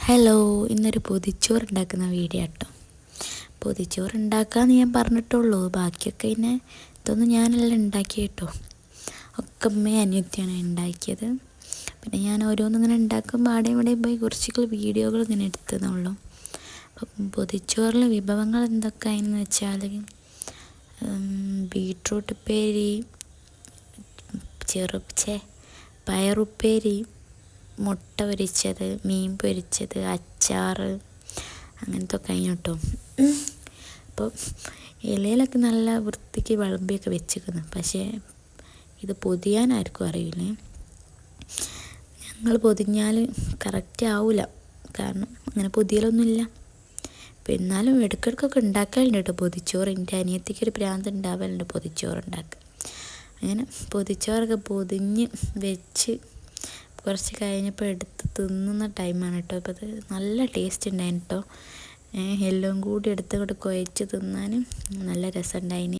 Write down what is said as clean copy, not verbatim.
Hello, ഇന്നൊരു പൊതിച്ചോറ് ഉണ്ടാക്കുന്ന വീഡിയോ കേട്ടോ. പൊതിച്ചോറ് ഉണ്ടാക്കാമെന്ന് ഞാൻ പറഞ്ഞിട്ടുള്ളൂ, ബാക്കിയൊക്കെ ഇതൊന്നും ഞാനല്ല ഉണ്ടാക്കി കേട്ടോ. ഒക്കെ അമ്മയും അനിയത്തിയാണ് ഉണ്ടാക്കിയത്. പിന്നെ ഞാൻ ഓരോന്നിങ്ങനെ ഉണ്ടാക്കുമ്പോൾ അവിടെയും ഇവിടെയും പോയി കുറച്ച് വീഡിയോകൾ ഇങ്ങനെ എടുത്തതുള്ളൂ. അപ്പം പൊതിച്ചോറിലെ വിഭവങ്ങൾ എന്തൊക്കെയാണെന്ന് വെച്ചാൽ ബീട്രൂട്ട് ഉപ്പേരി, പയറുപ്പേരി, മുട്ട പൊരിച്ചത്, മീൻ പൊരിച്ചത്, അച്ചാർ, അങ്ങനത്തെ കഴിഞ്ഞു കേട്ടോ. അപ്പോൾ ഇലയിലൊക്കെ നല്ല വൃത്തിക്ക് വിളമ്പിയൊക്കെ വെച്ചിരിക്കുന്നു. പക്ഷേ ഇത് പൊതിയാനായിരിക്കും അറിയില്ലേ. ഞങ്ങൾ പൊതിഞ്ഞാൽ കറക്റ്റ് ആവില്ല, കാരണം അങ്ങനെ പൊതിയലൊന്നുമില്ല. അപ്പോൾ എന്നാലും ഇടയ്ക്കിടയ്ക്കൊക്കെ ഉണ്ടാക്കലുണ്ട് കേട്ടോ പൊതിച്ചോറ്. എൻ്റെ അനിയത്തിക്കൊരു ഭ്രാന്ത് ഉണ്ടാവലുണ്ട് പൊതിച്ചോറ് ഉണ്ടാക്കുക. അങ്ങനെ പൊതിച്ചോറൊക്കെ പൊതിഞ്ഞ് വെച്ച് കുറച്ച് കഴിഞ്ഞപ്പോൾ എടുത്ത് തിന്നുന്ന ടൈമാണ് കേട്ടോ. അപ്പോൾ അത് നല്ല ടേസ്റ്റ് ഉണ്ടായിന് കേട്ടോ. എല്ലാം കൂടി എടുത്ത് കുഴച്ച് തിന്നാൻ നല്ല രസമുണ്ടായിന്.